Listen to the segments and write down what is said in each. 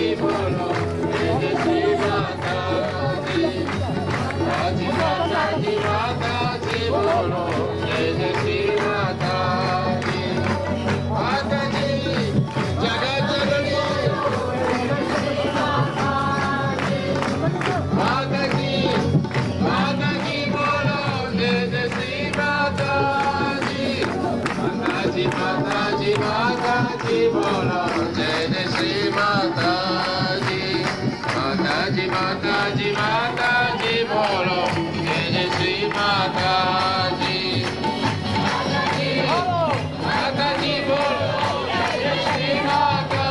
जी बोलो जय जय श्री माता जी। माता जी माता जी बोलो जय जय श्री माता जी। माता जी जगत जननी माता जी बोलो जय जय श्री माता जी। माता जी बोलो जय जय श्री माता जी। माता जी बोलो जय जय श्री माता जी। माता जी बोलो जय जय श्री माता जी। माता जी बोलो जय जय श्री माता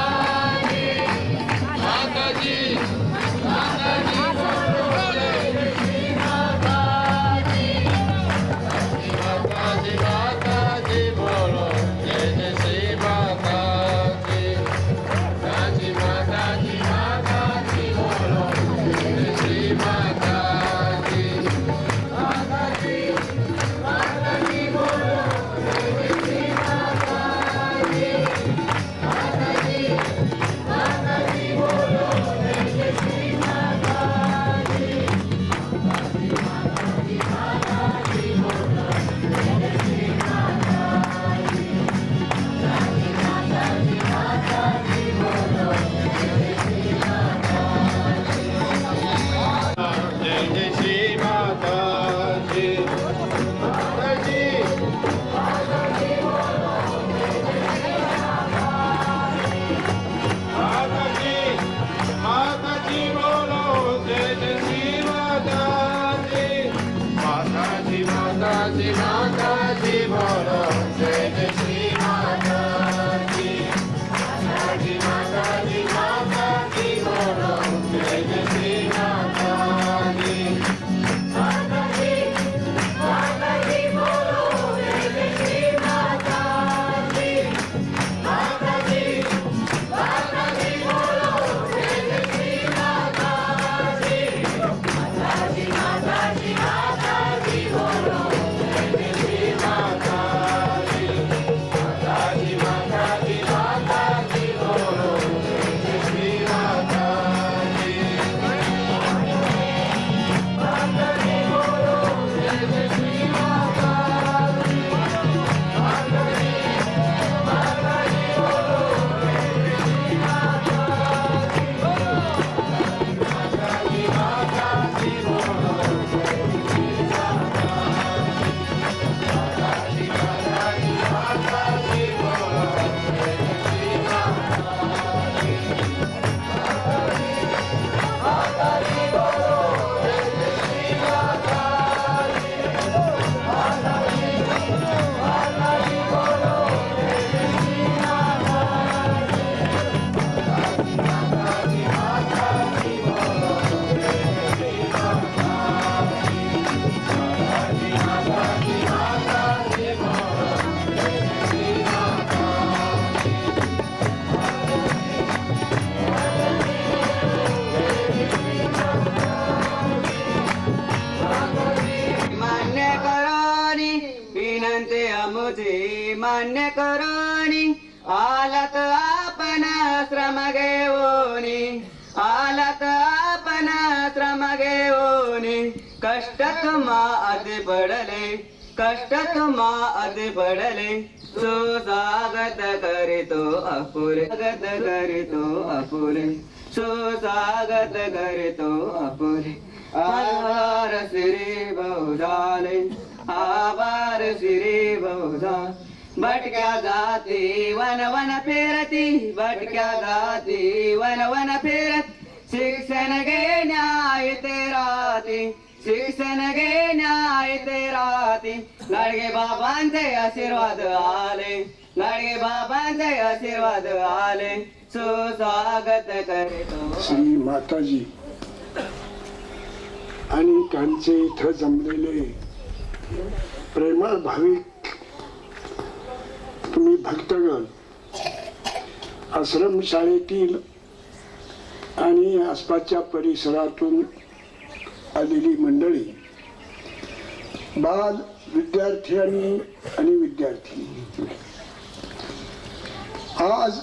जी। माता जी बोलो जय जय श्री माता जी। माता जी बोलो जय जय श्री माता जी। माता जी बोलो जय जय श्री माता जी। माता जी बोलो जय जय श्री माता जी। जय जय श्री माता जी। माता जी माता जी बोलो जय जय श्री माता जी। माता जी बोलो जय जय श्री माता जी। माता जी बोलो जय जय श्री माता जी। माता जी बोलो जय जय श्री माता जी। माता जी बोलो जय जय श्री माता जी। माता जी बोलो जय जय श्री माता जी। माता जी बोलो जय जय श्री माता जी। माता जी बोलो जय जय श्री माता जी। माता जी बोलो जय जय श्री माता जी। माता जी बोलो जय जय श्री माता जी। माता जी बोलो जय जय श्री माता जी। माता जी बोलो जय जय श्री माता जी। माता जी बोलो जय जय श्री माता जी। माता जी बोलो जय जय श्री माता जी। माता जी बोलो जय जय श्री माता जी। मान्य करानी विनंती आमुची मान्य करानी आलात आपण श्रम घेऊनी आलात आपण श्रम घेऊनी कष्ट तुम्हा आधी पडले कष्ट तुम्हा आधी पडले सुस्वागत करीतो अपुरे स्वागत करीतो अपुरे सुस्वागत करीतो अपुरे आभार श्री बहुधाले आभार श्री बहुधा भटक्या जाती वन वन फिरती भटक्या जाती वन वन फिरत शिक्षण घेण्याय ते राहती शिक्षण घेण्याय ते राहती गाडगे बाबांचे आशीर्वाद आले गाडगे बाबांचे आशीर्वाद आले सुस्वागत करीतो श्री माताजी आणि त्यांचे इथं जमलेले प्रेमळ भाविक तुम्ही भक्तगण आश्रमशाळेतील आणि आसपासच्या परिसरातून आलेली मंडळी बाल विद्यार्थी आणि विद्यार्थी आज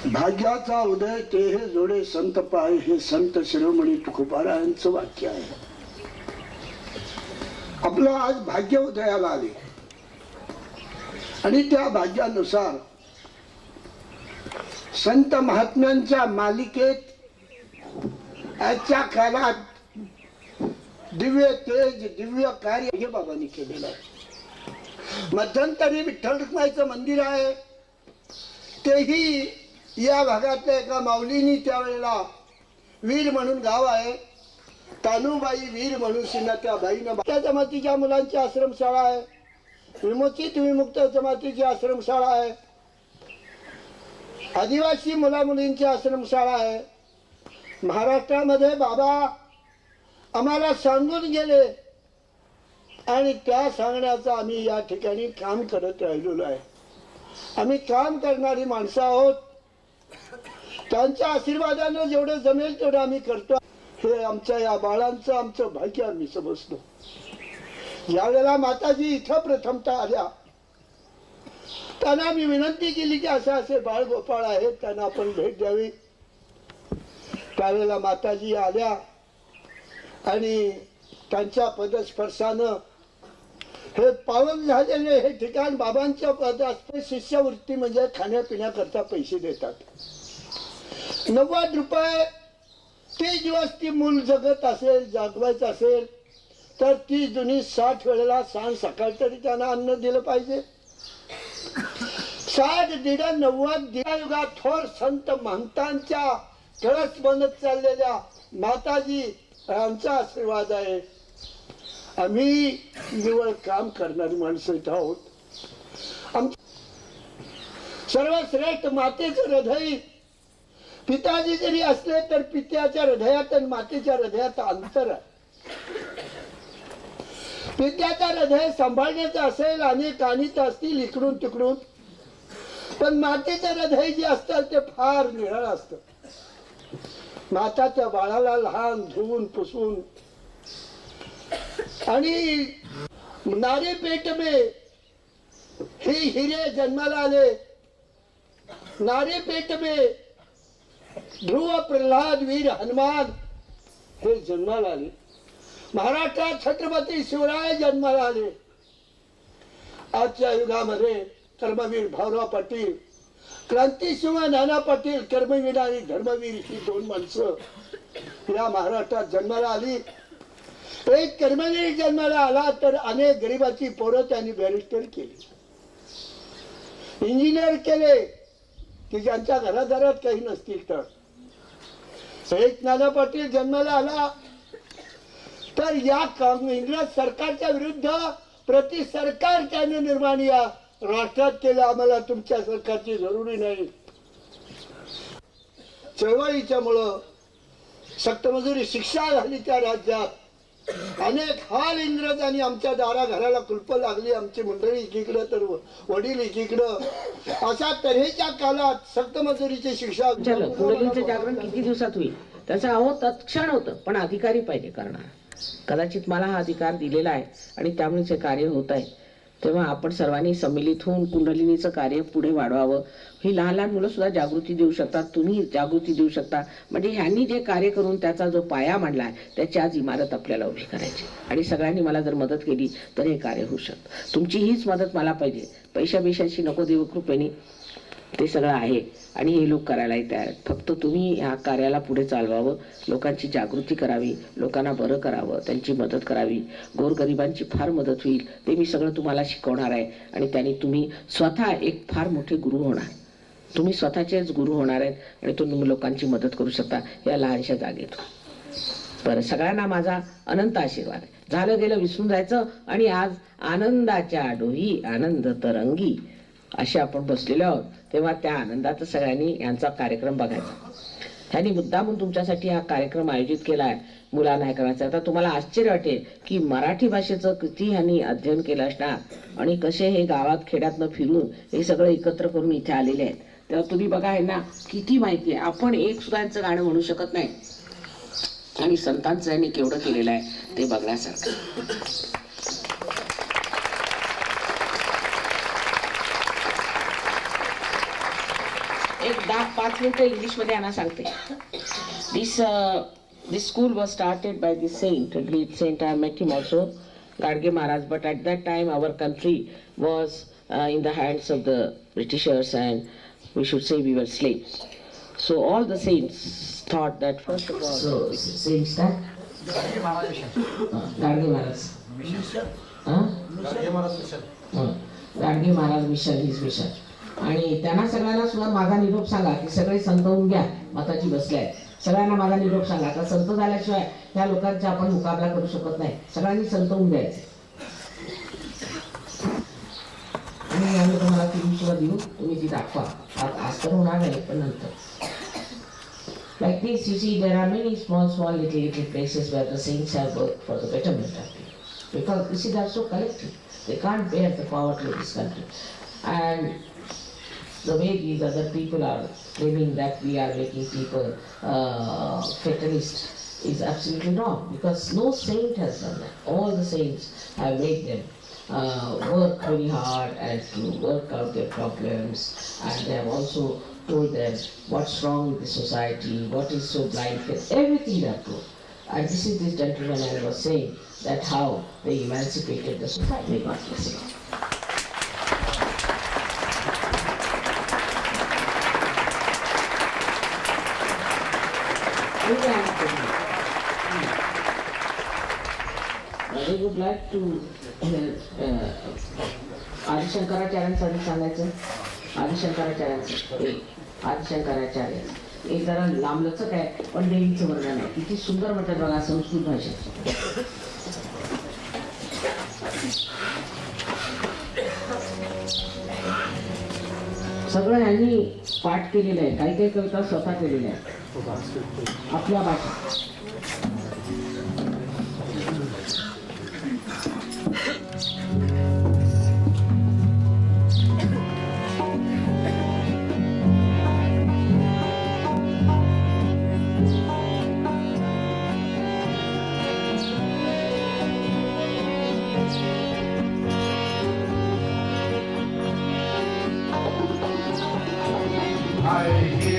भाग्याचा उदय ते हे जोडे संत पाय, हे संत शिरोमणी तुकोबारायांचं वाक्य आहे. आपलं आज भाग्य उदयाला आले आणि त्या भाग्यानुसार संत महात्म्यांच्या मालिकेत आजच्या काळात दिव्य तेज दिव्य कार्य हे बाबांनी केलेलं आहे. मध्यंतरी विठ्ठल रुक्माईचं मंदिर आहे, तेही या भागातल्या एका माऊलीनी त्यावेळेला वीर म्हणून गाव आहे, तानुबाई वीर म्हणून शिना त्या बाईनं त्या जमातीच्या मुलांची आश्रमशाळा आहे, विमोचित विमुक्त जमातीची आश्रमशाळा आहे, आदिवासी मुला मुलींची आश्रमशाळा आहे. महाराष्ट्रामध्ये बाबा आम्हाला सांगून गेले आणि त्या सांगण्याचं आम्ही या ठिकाणी काम करत राहिलेलो आहे. आम्ही काम करणारी माणसं आहोत. त्यांच्या आशीर्वादानं जेवढं जमेल तेवढं आम्ही करतो. हे आमच्या या बाळांचं आमचं भाग्य आम्ही समजतो. ज्यावेळेला माताजी इथं प्रथमतः आल्या, त्यांना मी विनंती केली की असे असे बाळ गोपाळ आहेत, त्यांना आपण भेट द्यावी. त्यावेळेला माताजी आल्या आणि त्यांच्या पदस्पर्शानं हे पावन झालेले हे ठिकाण बाबांच्या पदास्पर शिष्यवृत्ती म्हणजे खाण्यापिण्याकरता पैसे देतात. 90 रुपये ते दिवस ती मूल जगत असेल, जागवायचं असेल तर ती जुनी 60 वेळेला सांज सकाळ तरी त्यांना अन्न दिलं पाहिजे. 60 दीड 90 युगात थोर संत महंतांच्या कळस बनत चाललेल्या माताजी यांचा आशीर्वाद आहे. आम्ही निवळ काम करणारी माणसं इथं आहोत. सर्वश्रेष्ठ मातेचं हृदय पिताजी जरी असले तर पित्याच्या हृदयात आणि मातेच्या हृदयात अंतर आहे. पित्याचं हृदय सांभाळण्याचं असेल, अनेक अनित असतील इकडून तिकडून, पण मातेचं हृदय जे असतं ते फार निराळ असतं. माताच्या बाळाला लहान धुवून पुसून आणि नारे पेट में हे हिरे जन्माला आले. नारे पेट में ध्रुव प्रल्हाद वीर हनुमान हे जन्माला आले. महाराष्ट्रात छत्रपती शिवराय जन्माला आले. आजच्या युगामध्ये कर्मवीर भाऊराव पाटील, क्रांतिसिंह नाना पाटील, कर्मवीर आणि धर्मवीर ही 2 माणसं या महाराष्ट्रात जन्माला आली. एक कर्मवीर जन्माला आला तर अनेक गरिबाची पोरं त्यांनी बॅरिस्टर केली, इंजिनियर केले की ज्यांच्या घरादारात काही नसतील तर. एक नाना पाटील जन्माला आला तर या इंग्रज सरकारच्या विरुद्ध प्रति सरकार त्याने निर्माण या राष्ट्रात केलं. आम्हाला तुमच्या सरकारची जरुरी नाही. चळवळीच्या मुळे सक्तमजुरी शिक्षा झाली त्या राज्यात. अनेक हाल इंग्रजांनी आमच्या दारा घराला कुलप लागली. आमची मंडळी एकीकडं तर वडील एकीकडं. अशा तऱ्हेच्या काळात सक्तमजुरीची शिक्षा. कुंडलींचं जागरण किती दिवसात होईल त्याचा अहो तत्क्षण होतं, पण अधिकारी पाहिजे करणार. कदाचित मला हा अधिकार दिलेला आहे आणि त्यामुळेच हे कार्य होत आहे. तेव्हा आपण सर्वांनी सम्मिलित होऊन कुंडलिनीचं कार्य पुढे वाढवावं. ही लहान लहान मुलं सुद्धा जागृती देऊ शकतात, तुम्ही जागृती देऊ शकता. म्हणजे ह्यांनी जे कार्य करून त्याचा जो पाया मांडला त्याची आज इमारत आपल्याला उभी करायची. आणि सगळ्यांनी मला जर मदत केली तर हे कार्य होऊ शकतं. तुमची हीच मदत मला पाहिजे. पैशाशी नको, देवकृपेने ते सगळं आहे आणि हे लोक करायलाही तयार आहेत. फक्त तुम्ही ह्या कार्याला पुढे चालवावं, लोकांची जागृती करावी, लोकांना बरं करावं, त्यांची मदत करावी. गोरगरिबांची फार मदत होईल ते मी सगळं तुम्हाला शिकवणार आहे. आणि त्यांनी तुम्ही स्वतः एक फार मोठे गुरु होणार. तुम्ही स्वतःचेच गुरु होणार आहेत आणि तुम्ही लोकांची मदत करू शकता या लहानशा जागेतून. बरं, सगळ्यांना माझा अनंत आशीर्वाद आहे. झालं गेलं विसरून जायचं आणि आज आनंदाच्या डोही आनंद तरंगी असे आपण बसलेलो आहोत. तेव्हा त्या आनंदात सगळ्यांनी यांचा कार्यक्रम बघायचा. त्यांनी मुद्दामून तुमच्यासाठी हा कार्यक्रम आयोजित केला आहे. मुलांना हे करायचं. आता तुम्हाला आश्चर्य वाटेल की मराठी भाषेचं किती ह्यांनी अध्ययन केलं असणार आणि कसे हे गावात खेड्यातनं फिरून हे सगळं एकत्र करून इथे आलेले आहेत. तेव्हा तुम्ही बघा यांना किती माहिती आहे. आपण एक सुद्धा यांचं गाणं म्हणू शकत नाही आणि संतांचं यांनी केवढं केलेलं आहे ते बघण्यासारखं. एक 5 मिनिटं इंग्लिशमध्ये आणा सांगते. This school was started by the saint, a great saint. I met him also, Gadge Maharaj. But at that time, our country was in the hands of the Britishers, and we should say we were slaves. So all the saints thought that first of all. So saints that. Gadge Maharaj. Gadge Maharaj mission, his mission. आणि त्यांना सगळ्यांना सुद्धा माझा निरोप सांगा की सगळे संत होऊन घ्या, मताची बसले आहेत. सगळ्यांना माझा निरोप सांगा का संत झाल्याशिवाय त्या लोकांचा आपण मुकाबला करू शकत नाही. सगळ्यांनी संत होऊन द्यायचे. आणि आम्ही तुम्हाला ती सुद्धा देऊ, तुम्ही ती दाखवा. आज तर होणार नाही पण नंतर. Like this, you see, there are many small little places where the saints have worked for the betterment of people. Because you see, they are so collective. They can't bear the poverty of this country. And the way these other people are claiming that we are making people fatalists is absolutely wrong, because no saint has done that. All the saints have made them work very hard and to work out their problems, and they have also told them what's wrong with the society, what is so blind, everything they have told. And this is this gentleman I was saying, that how they emancipated the society. May God bless you. I would like to आदिशंकराचार्यांसाठी सांगायचं. आदिशंकराचार्य हे जरा लांबलचक आहे पण देवीचं वर्णन आहे. किती सुंदर म्हणतात बघा संस्कृत भाषेत. सगळं यांनी पाठ केलेलं आहे. काही काही कविता स्वतः केलेल्या आहेत आपल्या भाषेत. Jai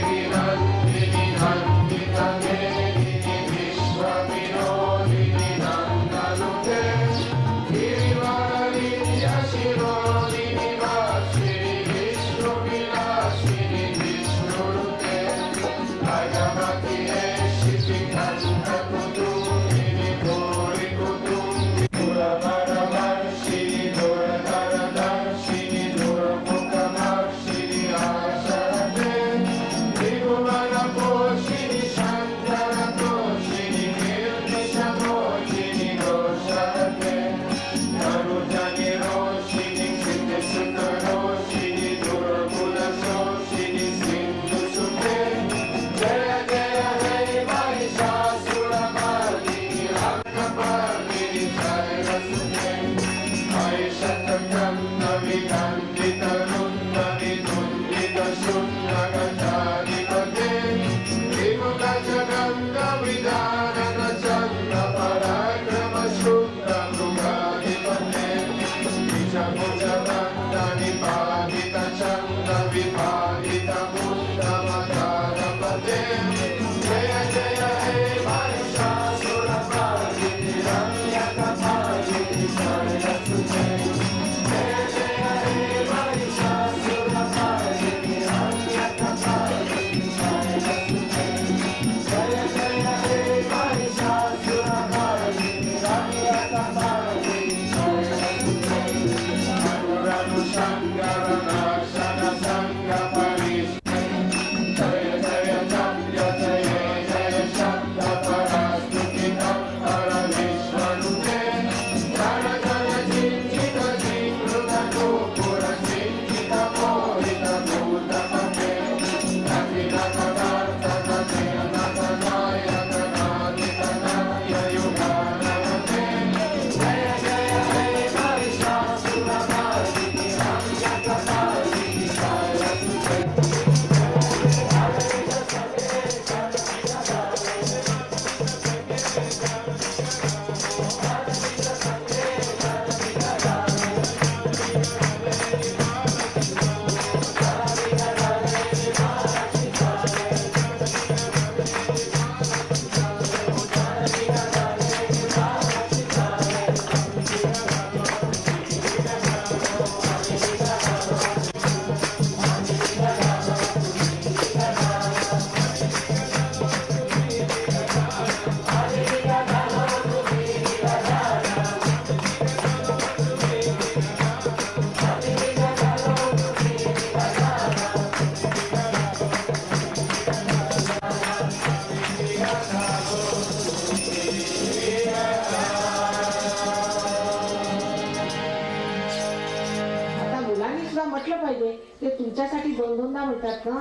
तुमच्यासाठी दोन दोनदा म्हणतात ना,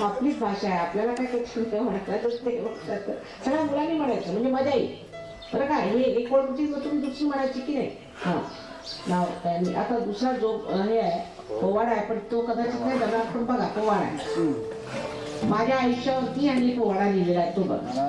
आपलीच भाषा आहे, आपल्याला काय काही म्हणतात सगळ्या मुलांनी म्हणायचं म्हणजे मजा येईल बरं का. हे एक ओळ तुम्ही दुसरी म्हणायची की नाही. हा नाव काय आता दुसरा जो हे आहे पोवाडा आहे, पण तो कदाचित नाही जरा पण बघा पोवाडा आहे माझ्या आयुष्यावरती आणि पोवाडा लिहिलेला आहे तो बघा.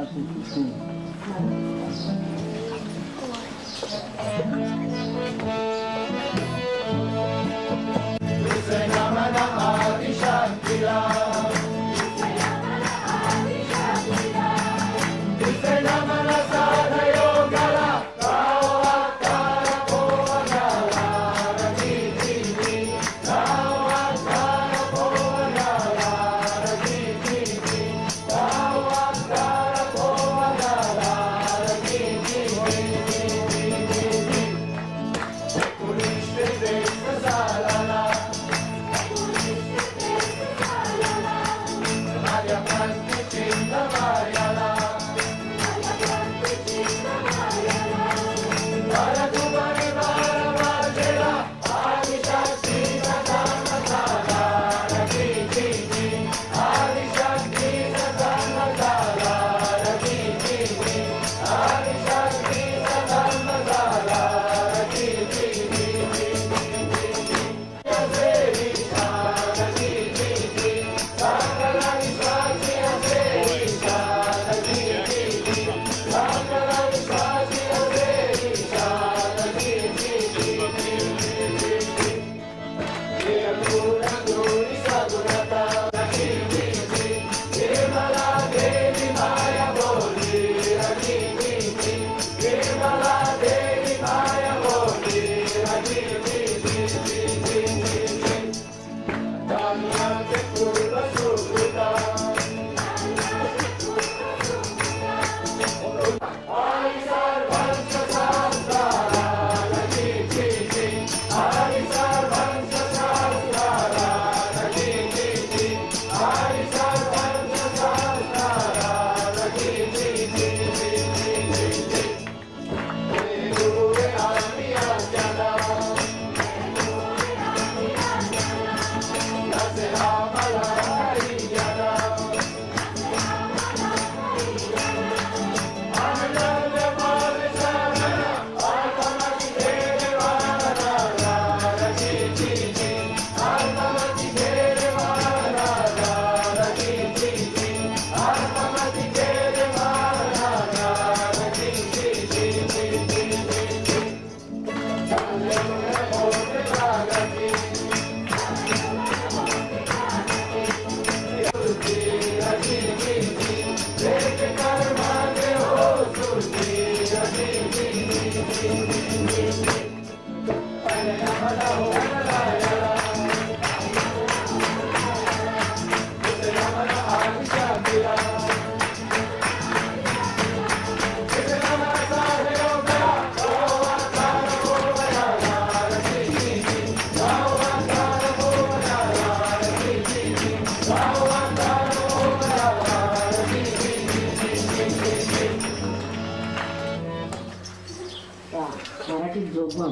मराठीत जोगवा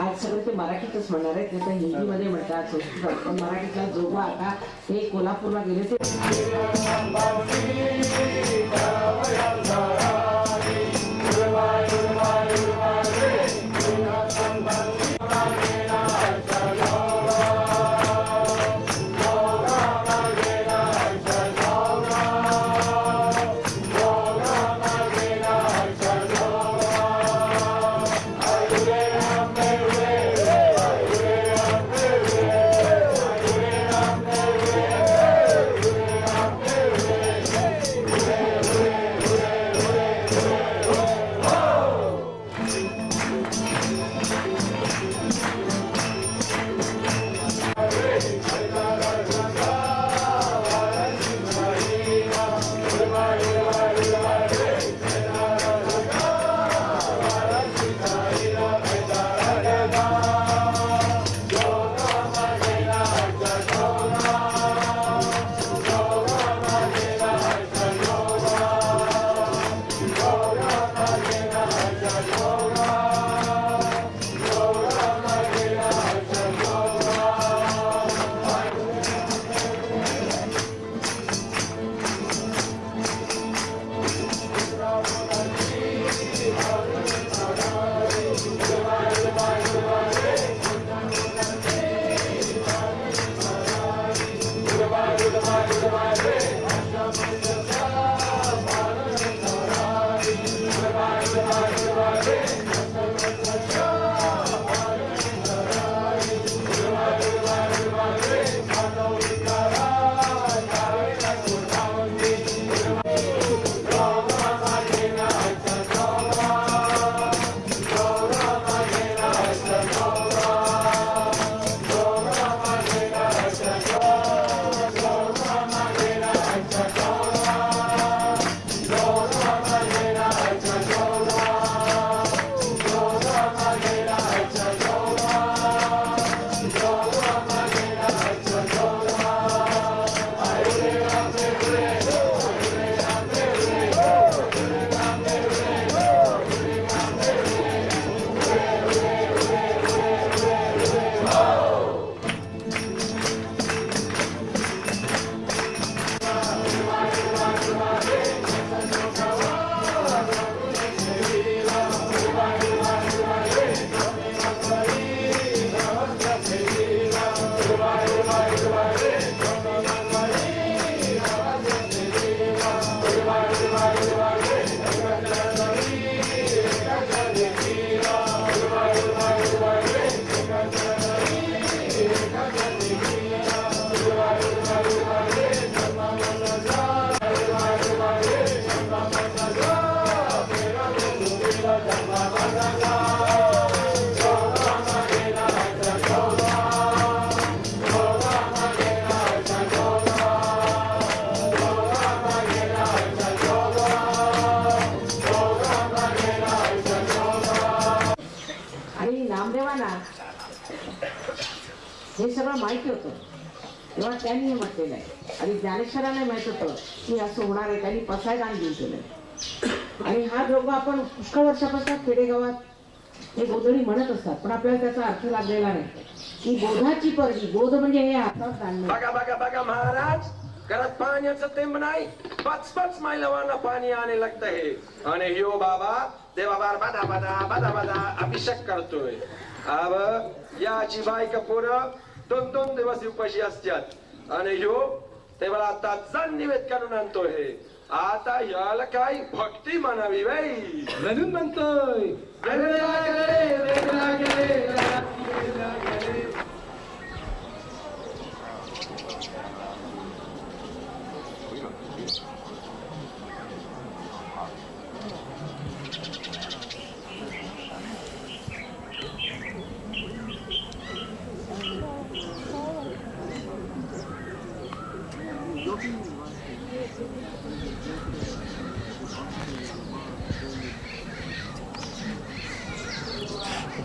आज सगळं ते मराठीतच म्हणणार आहे. ते तर हिंदीमध्ये म्हणतात, संस्कृत, पण मराठीतला जोगवा आता ते कोल्हापूरला गेले ते हे सगळं माहिती होतं तेव्हा त्यांनी हे म्हटलेलं आहे. आणि ज्ञानेश्वरांना माहित होतं की असं होणार आहे, त्यांनी पसायदान घेऊन केलं. आणि हा योग आपण पुष्कळ वर्षापासून खेडेगावात हे गोधडी म्हणत असतात, पण आपल्याला त्याचा अर्थ लागलेला नाही की बोधाची परडी. बोध म्हणजे हे हातात जाणणं. बघा बघा बघा महाराज, घरात पाण्याचं थेंब नाही, 5-5 मैलावांना पाणी आणे लागतं हे. आणि ह्यो बाबा देवाबार बादा बादा बादा बादा अभिषेक करतोय. अब याची बायका पोरं 2-2 दिवस उपाशी असतात आणि ह्यो तेव्हा आता जण निवेद करून आणतोय हे. आता याला काही भक्ती म्हणावी बाई म्हणून म्हणतोय.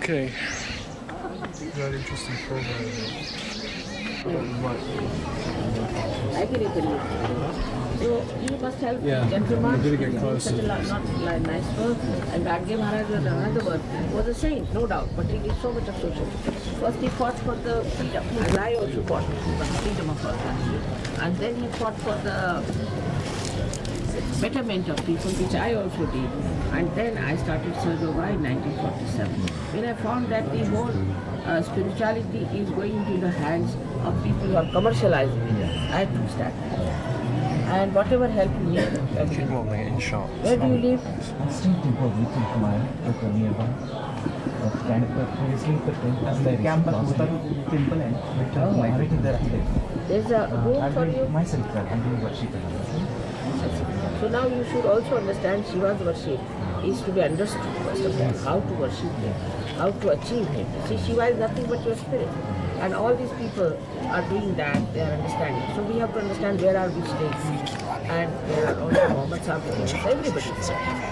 Okay. Very interesting program. I can equally. So you must help gentleman. I'm gonna get He's closer. such a not like nice work. And Gadge Maharaj was another one. Was a saint, no doubt, but he did so much of social. First he fought for the freedom, and I also fought for the freedom of our country. And then he fought for the betterment of people, which I also did. And then I started Sahaja Yoga in 1947. When I found that the whole spirituality is going into the hands of people who are commercializing it, I had to start. And whatever help you need, I will Keep give. moving in shot. Where do you live? Still temple within Kumar, look nearby. Previously the temple temple and everything there. There's a room for you. Myself, I'm doing worship. So now you should also understand Shiva's worship is to be understood first of all, how to worship him, how to achieve him. See, Shiva is nothing but your spirit. And all these people are doing that, they are understanding. So we have to understand where are we staying. And there are also Muhammad Sahib, everybody.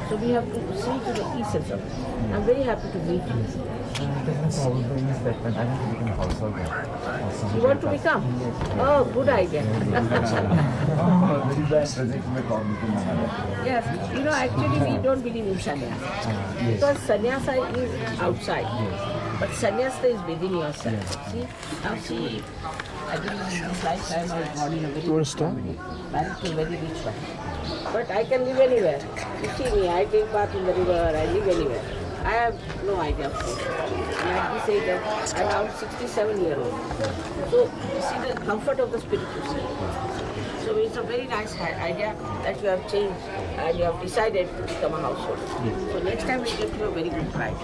So we have to see to the essence of it. I'm very happy to meet you. The problem is that when I want to become a householder. You want to become? Oh, good idea. Very bad project my problem. Yes, you know, actually we don't believe in sannyasa. Because sannyasa is outside. But sannyasa is within yourself. See? Now see, I believe in this lifetime I was born in a very wanna stop? married to a very rich one. But I can live anywhere. You see me, I take bath in the river, I live anywhere. I have no idea of food. And at this age, I'm now 67 years old. So you see the comfort of the spiritual side. So it's a very nice idea that you have changed and you have decided to become a householder. So next time we'll give you a very good prize.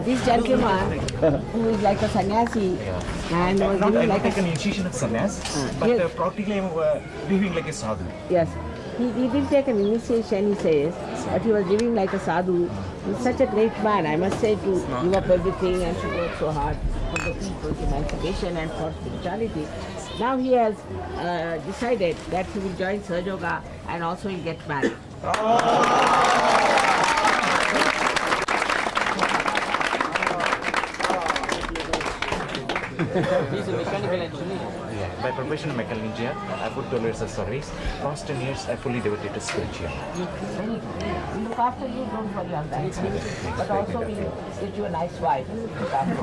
This gentleman who is like a sannyasi and was Not living I like take a... an initiation of sannyas, but yes. practically I'm living like a sadhu. Yes. He didn't take an initiation, he says, but he was living like a sadhu. He's such a great man, I must say, to give up everything and to work so hard for the people's emancipation and for spirituality. Now he has decided that he will join Sahaja Yoga and also he'll get married. He's a mechanical engineer. Yeah, by profession mechanical engineer. I put 12 years of service. Past 10 years I fully devoted to spirituality. Very good. We'll look after you, don't worry on that. But also we'll get you a nice wife. We'll look after you.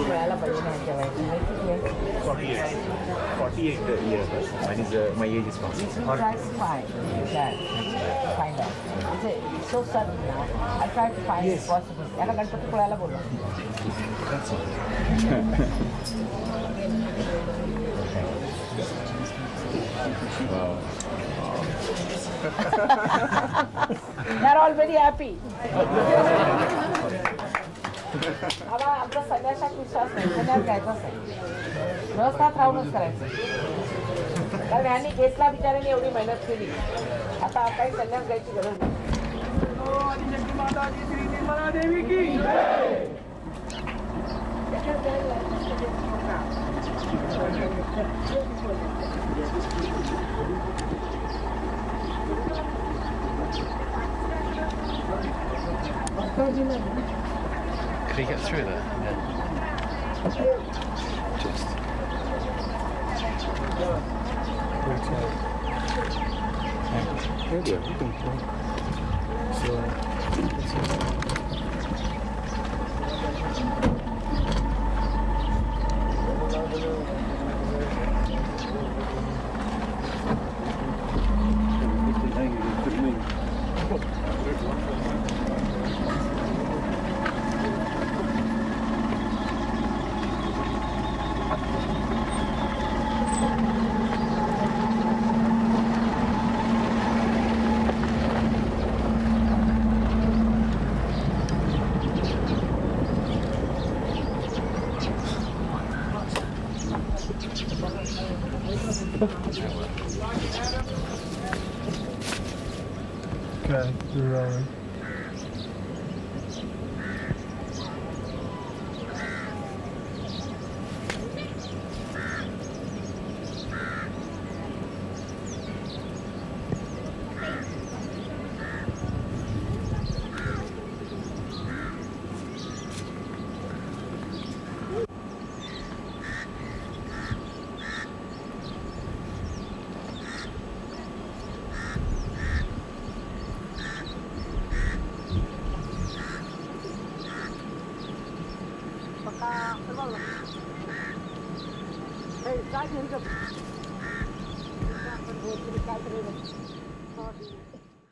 मिळायला पाहिजे ना ह्याच्या वयाची. माहिती आहे? 48 years. My age is 47. Try to find that. Find out. It's so sudden now. I try to find it possible. याला गणपतीपुळ्याला बोलवा. They're all very happy. आम्हाला आमचा संन्यासात विश्वास नाही, संन्यास घ्यायचाच नाही. व्यवस्थात राहूनच करायचं. कारण ह्यांनी घेतला बिचाऱ्यांनी एवढी मेहनत केली. आता काही संन्यास घ्यायची गरज नाही. आदिशक्ति माता की श्री निर्मला देवी की Could he get through there? Yeah. Just. Okay, you're rolling. काय